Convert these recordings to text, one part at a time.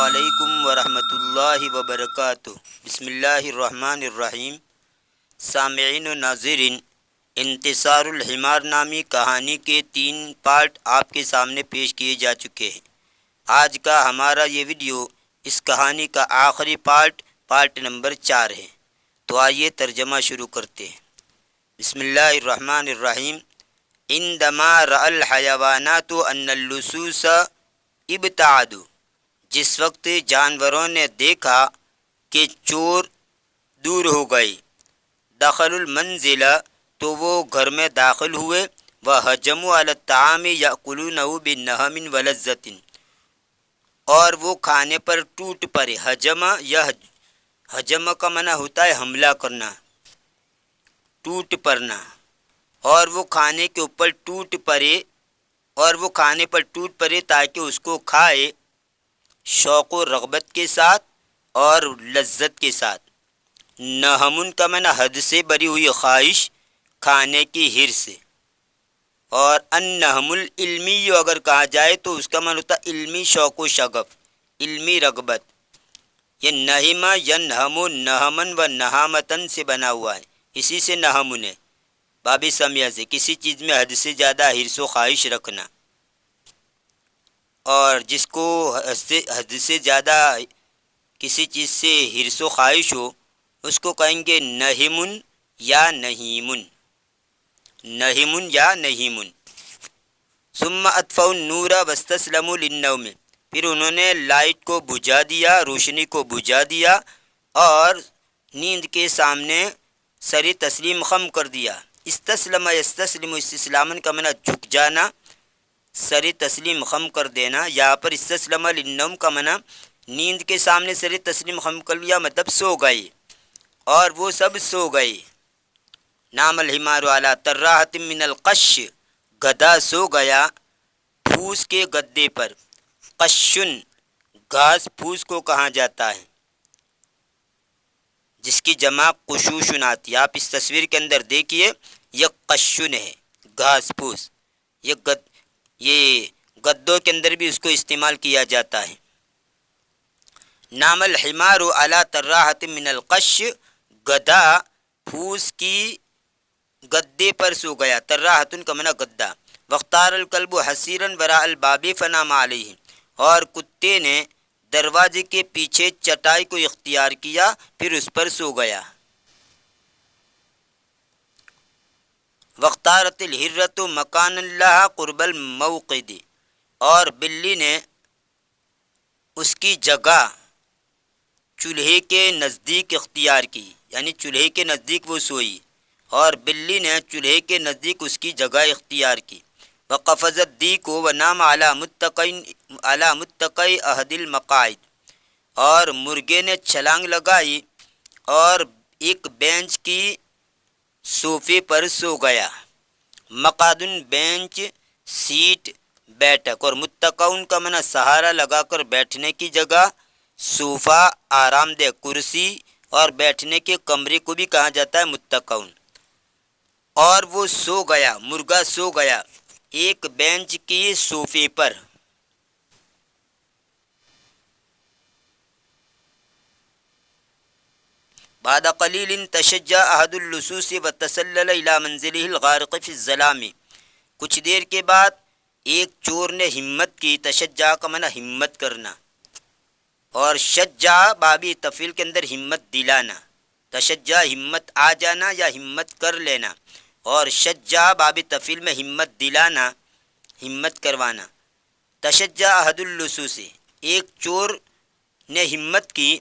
علیکم ورحمۃ اللہ وبرکاتہ۔ بسم اللہ الرحمن الرحیم۔ سامعین و ناظرین، انتصار الحمار نامی کہانی کے 3 پارٹ آپ کے سامنے پیش کیے جا چکے ہیں۔ آج کا ہمارا یہ ویڈیو اس کہانی کا آخری پارٹ نمبر 4 ہے۔ تو آئیے ترجمہ شروع کرتے ہیں۔ بسم اللہ الرحمن الرحیم۔ عندما رأى الحیوانات ان اللصوص ابتعدوا، جس وقت جانوروں نے دیکھا کہ چور دور ہو گئے، دخل المنزل، تو وہ گھر میں داخل ہوئے، وہجموا علی الطعام یأکلونہ بنہم ولذۃ، اور وہ کھانے پر ٹوٹ پڑے۔ حجم کا معنی ہوتا ہے حملہ کرنا، ٹوٹ پڑنا، اور وہ کھانے کے اوپر ٹوٹ پڑے تاکہ اس کو کھائے شوق و رغبت کے ساتھ اور لذت کے ساتھ۔ نہمن کا معنی حد سے بری ہوئی خواہش، کھانے کی حرص سے۔ اور النہم العلمی اگر کہا جائے تو اس کا معنی ہوتا ہے علمی شوق و شغف، علمی رغبت۔ یہ نہم ینہم نہمن و نہامتن سے بنا ہوا ہے، اسی سے نہمن ہے، باب سمیہ سے، کسی چیز میں حد سے زیادہ حرص و خواہش رکھنا۔ اور جس کو حد سے زیادہ کسی چیز سے حرص و خواہش ہو اس کو کہیں گے نہمن یا نہیمن، نہمن یا نہیمن۔ ثم اطفئوا النور واستسلموا للنوم، پھر انہوں نے لائٹ کو بجھا دیا، روشنی کو بجھا دیا، اور نیند کے سامنے سر تسلیم خم کر دیا۔ استسلم یستسلم، استسلامن کا معنی جھک جانا، سر تسلیم خم کر دینا۔ یہاں پر استسلم للنوم کا معنی نیند کے سامنے سر تسلیم خم کر لیا، مطلب سو گئے، اور وہ سب سو گئے۔ نام الحمار علی طراحۃ من القش، گدھا سو گیا پھوس کے گدے پر۔ قشن، گھاس پھوس کو کہا جاتا ہے، جس کی جمع قشوشن آتی ہے۔ آپ اس تصویر کے اندر دیکھیے، یہ قشن ہے، گھاس پھوس۔ یہ گدوں کے اندر بھی اس کو استعمال کیا جاتا ہے۔ نام الحمار علی طراحۃ من القش، گدھا پھوس کی گدے پر سو گیا، طراحۃ کا معنی گدھا۔ واختار الکلب حصیرا وراء الباب فنام علیہ، اور کتے نے دروازے کے پیچھے چٹائی کو اختیار کیا، پھر اس پر سو گیا۔ واختارت الحرۃ مکان لها قرب الموقد، اور بلی نے اس کی جگہ چولہے کے نزدیک اختیار کی، یعنی چولہے کے نزدیک وہ سوئی، اور بلی نے چولہے کے نزدیک اس کی جگہ اختیار کی۔ وقفز الدیک ونام علی متقی احد المقاعد، اور مرغے نے چھلانگ لگائی اور ایک بینچ کی صوفے پر سو گیا۔ مقعدن، بینچ، سیٹ، بیٹھک، اور متقون کا معنی سہارا لگا کر بیٹھنے کی جگہ، صوفہ آرام دہ کرسی، اور بیٹھنے کے کمرے کو بھی کہا جاتا ہے متقون۔ اور وہ سو گیا، مرغا سو گیا ایک بینچ کی صوفے پر۔ بعد قلیل تشجع احد اللصوص وتسلل الى منزله الغارق في الظلام، کچھ دیر کے بعد ایک چور نے ہمت کی، تشجع کا معنی ہمت کرنا، اور شجع بابی تفعیل کے اندر ہمت دلانا، تشجع ہمت آ جانا یا ہمت کر لینا، اور شجع بابی تفعیل میں ہمت دلانا، ہمت کروانا۔ تشجع احد اللصوص، ایک چور نے ہمت کی،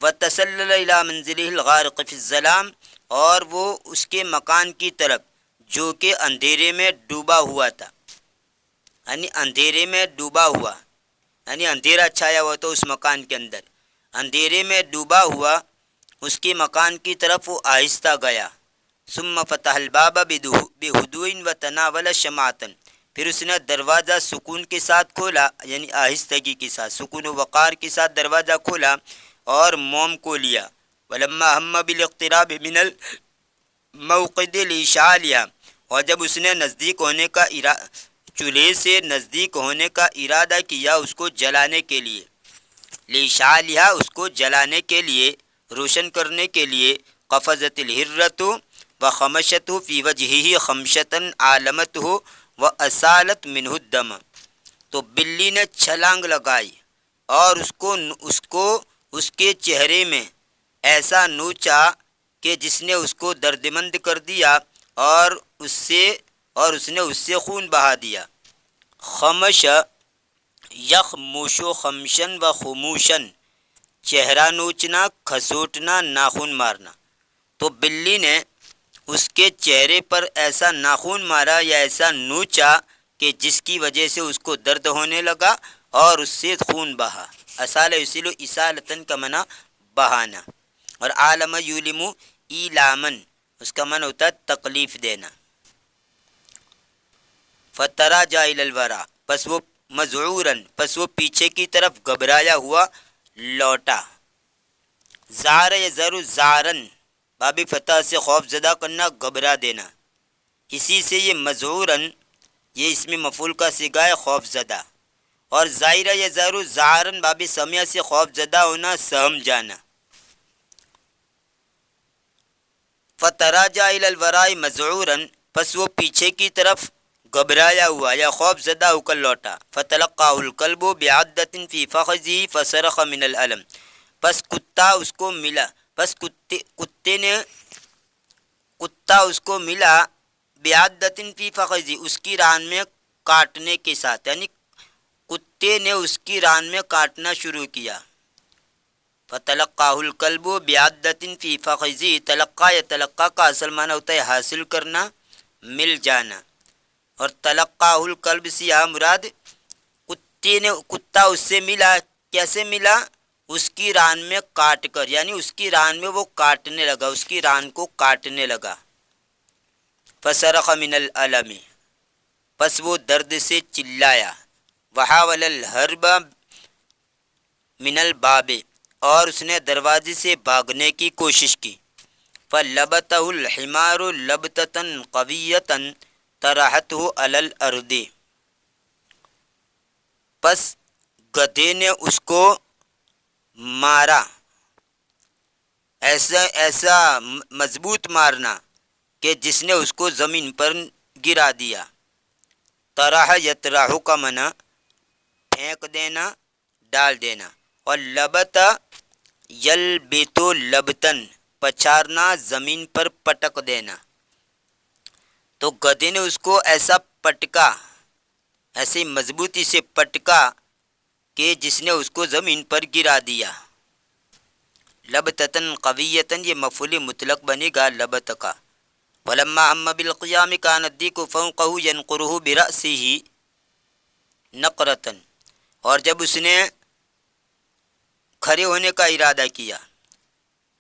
وتسلل الى منزله الغارق في الظلام، اور وہ اس کے مکان کی طرف جو کہ اندھیرے میں ڈوبا ہوا تھا، یعنی اندھیرے میں ڈوبا ہوا، یعنی اندھیرا چھایا ہوا تو اس مکان کے اندر، اندھیرے میں ڈوبا ہوا اس کے مکان کی طرف وہ آہستہ گیا۔ ثم فتح الباب بہدوء وتناول شمعۃ، پھر اس نے دروازہ سکون کے ساتھ کھولا، یعنی آہستگی کے ساتھ، سکون و وقار کے ساتھ دروازہ کھولا اور موم کو لیا۔ ولما ہم بالاقتراب من الموقد لاشعالها، اور جب اس نے نزدیک ہونے کا چولہے سے نزدیک ہونے کا ارادہ کیا اس کو جلانے کے لیے، لِشَعْلِهَا اس کو جلانے کے لیے، روشن کرنے کے لیے، قفزت الحرۃ وخمشت فی وجہہ خمشۃ عالمتہ واسالت منہ الدم، تو بلی نے چھلانگ لگائی اور اس کو اس کے چہرے میں ایسا نوچا کہ جس نے اس کو دردمند کر دیا اور اس نے اس سے خون بہا دیا۔ خمش یخموش و خمشن و خموشن، چہرہ نوچنا، کھسوٹنا، ناخن مارنا، تو بلی نے اس کے چہرے پر ایسا ناخن مارا یا ایسا نوچا کہ جس کی وجہ سے اس کو درد ہونے لگا اور اس سے خون بہا۔ اسال یسیل اسالتن کا معنی بہانا، اور عالم یولم ایلامن اس کا معنی ہوتا ہے تکلیف دینا۔ فتراجع الی الورا، پس وہ مذعورن، پس وہ پیچھے کی طرف گھبرایا ہوا لوٹا۔ زار یزر زارن، باب فتح سے خوف زدہ کرنا، گھبرا دینا، اسی سے یہ مذعورن یہ اسم مفعول کا صیغہ ہے، خوف زدہ، اور زائر یزر زارن باب سمیع سے خوف زدہ ہونا، سہم جانا۔ فتراجع الی الوراء مذعورا، پس وہ پیچھے کی طرف گھبرایا ہوا یا خوف زدہ ہو کر لوٹا۔ فتلقاہ الکلب بعدۃ فی فخذہ فصرخ من الالم، پس کتا اس کو ملا، پس کتا اس کو ملا بعدۃ فی فخذہ، اس کی ران میں کاٹنے کے ساتھ، یعنی کتے نے اس کی ران میں کاٹنا شروع کیا۔ فتلقاہ الکلب بعدۃ فی فخذہ، تلقا یا تلقا کا اصل معنی ہوتا ہے حاصل کرنا، مل جانا، اور تلقاہ الکلب سے یہاں مراد کتا اس سے ملا، کیسے ملا؟ اس کی ران میں کاٹ کر، یعنی اس کی ران میں وہ کاٹنے لگا، اس کی ران کو کاٹنے لگا۔ فصرخ من الالم، پس وہ درد سے چلایا۔ وحاول الہرب من الباب، اور اس نے دروازے سے بھاگنے کی کوشش کی۔ فلبتہ الحمار لبتۃ قویۃ طرحتہ علی الارض، پس گدھے نے اس کو مارا، ایسا مضبوط مارنا کہ جس نے اس کو زمین پر گرا دیا۔ طرح یطرح کا معنی پھینک دینا، ڈال دینا، اور لبت یلبت لبتن پچھارنا، زمین پر پٹک دینا، تو گدھے نے اس کو ایسا پٹکا، ایسے مضبوطی سے پٹکا کہ جس نے اس کو زمین پر گرا دیا۔ لبتتن قویتن یہ مفعول مطلق بنے گا لبت کا۔ ولما ہم بالقیام کان الدیک فوقہ ینقرہ برأسہ نقرتن، اور جب اس نے کھڑے ہونے کا ارادہ کیا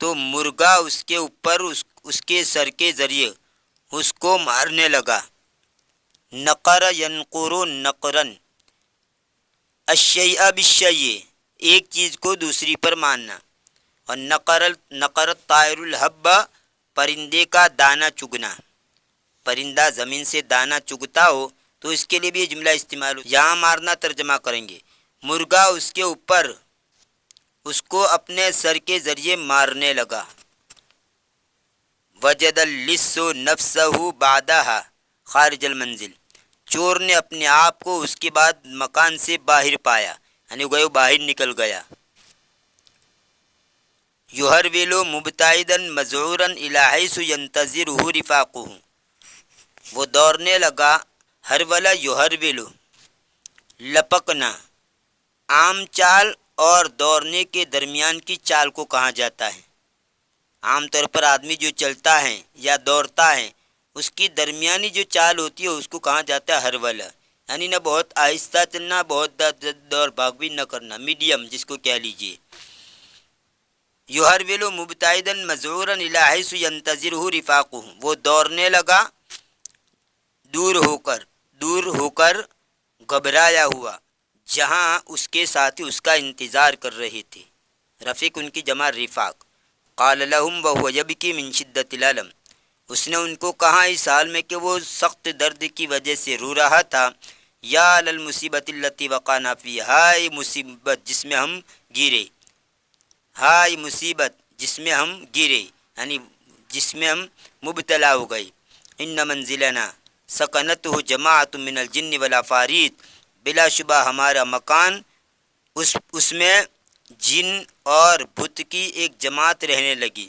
تو مرغا اس کے اوپر اس کے سر کے ذریعے اس کو مارنے لگا۔ نقر ینقر نقرن، الشیء بالشیء، ایک چیز کو دوسری پر ماننا، اور نقر طائر الحب، پرندے کا دانہ چگنا، پرندہ زمین سے دانہ چگتا ہو تو اس کے لیے بھی یہ جملہ استعمال ہو، یہاں مارنا ترجمہ کریں گے، مرغا اس کے اوپر اس کو اپنے سر کے ذریعے مارنے لگا۔ وجد اللص نفسہ بعدہا خارج المنزل، چور نے اپنے آپ کو اس کے بعد مکان سے باہر پایا، یعنی وہ باہر نکل گیا۔ یہرول مبتعدا مذعورا الی حیث ینتظرہ رفاقہ، وہ دوڑنے لگا، ہرولا یہرول لپکنا، عام چال اور دوڑنے کے درمیان کی چال کو کہا جاتا ہے۔ عام طور پر آدمی جو چلتا ہے یا دوڑتا ہے اس کی درمیانی جو چال ہوتی ہے اس کو کہا جاتا ہے ہرولا، یعنی نہ بہت آہستہ چلنا، بہت دوڑ بھاگ بھی نہ کرنا، میڈیم جس کو کہہ لیجئے۔ یہرول مبتعدا مذعورا الی حیث ینتظرہ رفاقہ، وہ دوڑنے لگا دور ہو کر گھبرایا ہوا، جہاں اس کے ساتھی اس کا انتظار کر رہے تھے۔ رفیق ان کی جمع رفاق۔ قال لهم وهو يبكي من شدت الالم، اس نے ان کو کہا اس حال میں کہ وہ سخت درد کی وجہ سے رو رہا تھا، یا للمصیبت التی وقعنا فی، ہائے مصیبت جس میں ہم گرے، ہائے مصیبت جس میں ہم گرے، یعنی جس میں ہم مبتلا ہو گئے۔ ان منزلنا سکنتہ جماعت من الجن والعفاریت، بلا شبہ ہمارا مکان اس میں جن اور بت کی ایک جماعت رہنے لگی،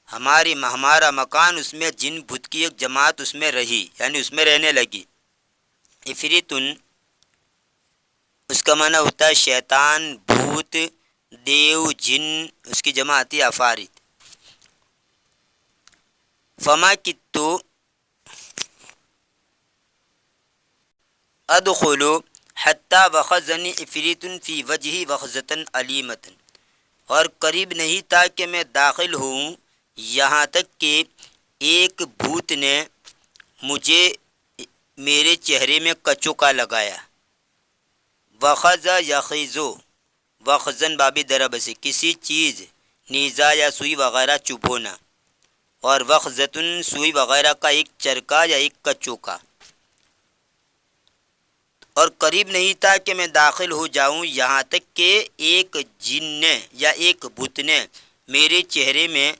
ہمارا مکان اس میں جن بت کی ایک جماعت اس میں رہی، یعنی اس میں رہنے لگی۔ عفریتن اس کا معنی ہوتا ہے شیطان، بھوت، دیو، جن، اس کی جمع آتی ہے عفارت۔ فما کتو ادخلو حتی وخزنی عفریت فی وجہی وخزتن علیمتن، اور قریب نہیں تھا کہ میں داخل ہوں یہاں تک کہ ایک بھوت نے مجھے میرے چہرے میں کچوکا لگایا۔ وخز یخیزو، وخزن بابی درب سے کسی چیز، نیزا یا سوئی وغیرہ چبھونا، اور وخزتن سوئی وغیرہ کا ایک چرکا یا ایک کچوکا۔ اور قریب نہیں تھا کہ میں داخل ہو جاؤں یہاں تک کہ ایک جن نے یا ایک بت نے میرے چہرے میں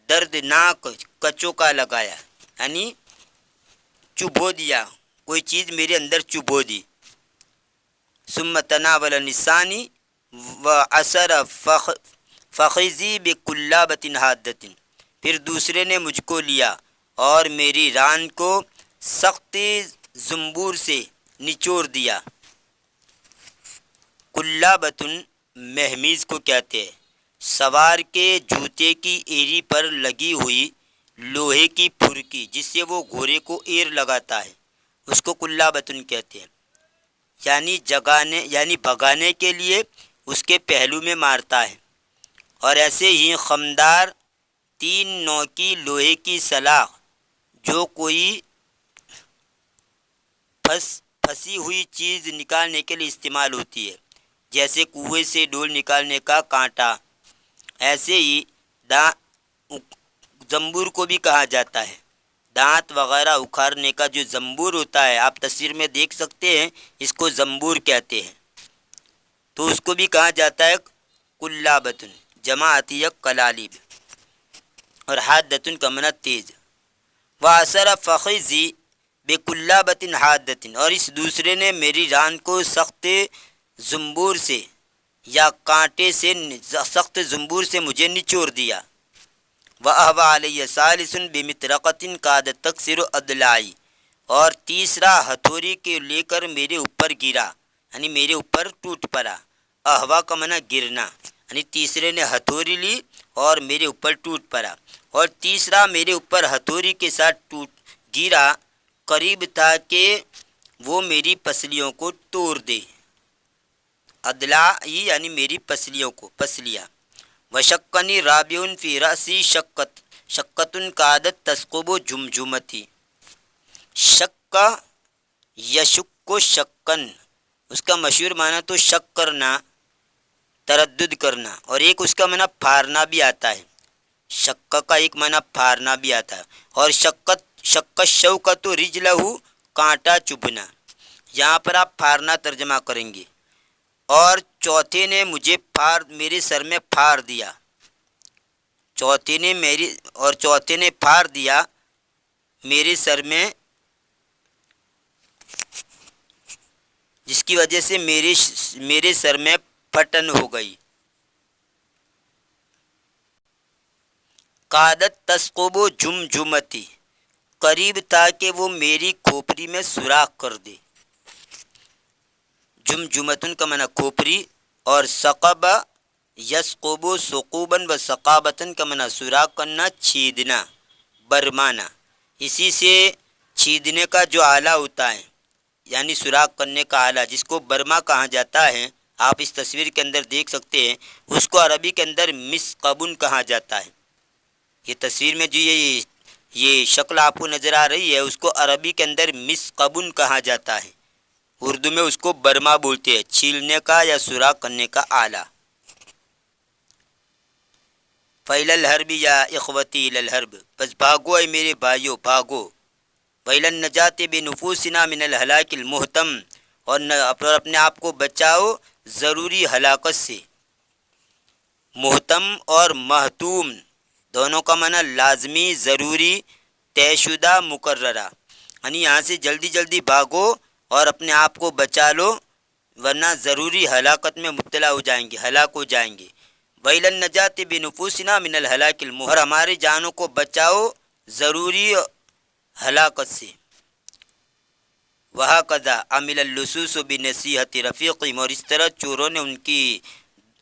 دردناک کچوکا لگایا، یعنی چبھو دیا، کوئی چیز میرے اندر چبھو دی۔ ثم تناول نسانی وعصر فخذی بکلابۃ حادۃ، پھر دوسرے نے مجھ کو لیا اور میری ران کو سخت زنبور سے نچوڑ دیا۔ کلابۃ مہمیز کو کہتے ہیں، سوار کے جوتے کی ایری پر لگی ہوئی لوہے کی پھرکی جس سے وہ گھوڑے کو ایر لگاتا ہے، اس کو کلابۃ کہتے ہیں، یعنی بھگانے کے لیے اس کے پہلو میں مارتا ہے۔ اور ایسے ہی خمدار، 3 نوع کی لوہے کی سلاخ جو کوئی پھنسی ہوئی چیز نکالنے کے لیے استعمال ہوتی ہے، جیسے کنویں سے ڈول نکالنے کا کانٹا، ایسے ہی زنبور کو بھی کہا جاتا ہے۔ دانت وغیرہ اکھاڑنے کا جو زنبور ہوتا ہے، آپ تصویر میں دیکھ سکتے ہیں، اس کو زنبور کہتے ہیں، تو اس کو بھی کہا جاتا ہے کلابۃ، جمع آتی ہے کلالیب، اور حادۃ کا معنی تیز۔ وعصر فخذی بکلابۃ حادۃ، اور اس دوسرے نے میری ران کو سخت زنبور سے یا کانٹے سے، سخت زنبور سے مجھے نچوڑ دیا۔ وَأَهْوَى عَلَيَّ ثَالِثٌ بِمِطْرَقَةٍ كَادَتْ تَكْسِرُ أَضْلَاعِي، اور تیسرا ہتھوڑی کے لے کر میرے اوپر گرا، یعنی میرے اوپر ٹوٹ پڑا۔ احوا کا معنی گرنا، یعنی تیسرے نے ہتھوڑی لی اور میرے اوپر ٹوٹ پڑا، اور تیسرا میرے اوپر ہتھوڑی کے ساتھ گرا، قریب تھا کہ وہ میری پسلیوں کو توڑ دے۔ اضلاع یعنی میری پسلیوں کو، پسلیاں۔ وشقنی رابع فی رأسی شقۃ کادت تثقب جمجمتی، شق یشق شقن، اس کا مشہور معنی تو شک کرنا، تردد کرنا، اور ایک اس کا معنی پھاڑنا بھی آتا ہے، شق کا ایک معنی پھاڑنا بھی آتا ہے، اور شق الشوکۃ رجلہ، کانٹا چبھنا، یہاں پر آپ پھاڑنا ترجمہ کریں گے۔ اور چوتھے نے مجھے میرے سر میں پھاڑ دیا، چوتھے نے پھاڑ دیا میرے سر میں، جس کی وجہ سے میرے سر میں پھٹن ہو گئی۔ قادت تثقب جمجمتی، قریب تھا کہ وہ میری کھوپڑی میں سوراخ کر دے۔ جمجمتن کا معنی کھوپڑی، اور ثقب یثقب ثقوباً و ثقابتن کا معنی سوراخ کرنا، چھیدنا، برمانا، اسی سے چھیدنے کا جو آلہ ہوتا ہے، یعنی سوراخ کرنے کا آلہ جس کو برما کہا جاتا ہے، آپ اس تصویر کے اندر دیکھ سکتے ہیں، اس کو عربی کے اندر مسقبن کہا جاتا ہے۔ یہ تصویر میں جو یہ شکل آپ کو نظر آ رہی ہے، اس کو عربی کے اندر مسقبن کہا جاتا ہے، اردو میں اس کو برما بولتے ہیں، چھیلنے کا یا سوراخ کرنے کا آلہ۔ فَإِلَى الْحَرْبِ يَا إِخْوَتِي إِلَى الْحَرْبِ، پس بھاگو اے میرے بھائیو، بھاگو۔ وَإِلَى النَّجَاةِ بِنُفُوسِنَا مِنَ الْهَلَاكِ الْمُحْتَمِ، اور اپنے آپ کو بچاؤ ضروری ہلاکت سے۔ محتم اور محتوم دونوں کا معنی لازمی، ضروری، طے شدہ، مقررہ، یعنی یہاں سے جلدی جلدی بھاگو اور اپنے آپ کو بچا لو ورنہ ضروری ہلاکت میں مبتلا ہو جائیں گے، ہلاک ہو جائیں گے۔ وَإِلَى النَّجَاةِ بِنُفُوسِنَا مِنَ الْهَلَاكِ الْمُحْتَمِ، اور ہماری جانوں کو بچاؤ ضروری ہلاکت سے۔ وَهَكَذَا عَمِلَ اللُّصُوصُ بِنَصِيحَةِ رَفِيقِهِمْ، اور اس طرح چوروں نے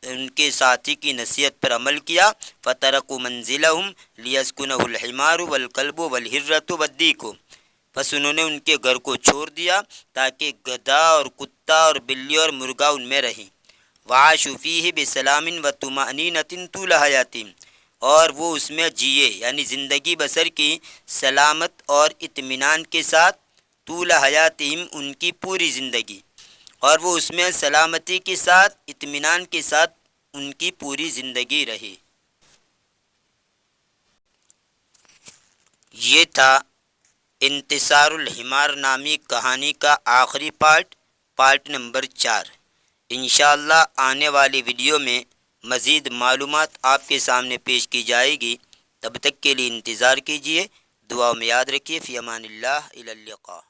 ان کے ساتھی کی نصیحت پر عمل کیا۔ فَتَرَكُوا مَنزِلَهُمْ لِيَسْكُنَهُ الْحِمَارُ وَالْكَلْبُ وَالْهِرَّةُ وَالدِّيكُ، پس انہوں نے ان کے گھر کو چھوڑ دیا تاکہ گدھا اور کتا اور بلی اور مرغا ان میں رہیں۔ وَعَاشُوا فِيهِ بِسَلَامٍ وَطُمَأْنِينَةٍ طُولَ حَيَاتِهِمْ، اور وہ اس میں جیے یعنی زندگی بسر کی سلامت اور اطمینان کے ساتھ، طول حیاتہم ان کی پوری زندگی، اور وہ اس میں سلامتی کے ساتھ، اطمینان کے ساتھ ان کی پوری زندگی رہی۔ یہ تھا انتصار الحمار نامی کہانی کا آخری پارٹ نمبر 4۔ انشاءاللہ آنے والی ویڈیو میں مزید معلومات آپ کے سامنے پیش کی جائے گی، تب تک کے لیے انتظار کیجیے۔ دعا میں یاد رکھیے۔ فی امان اللہ، الی اللقاء۔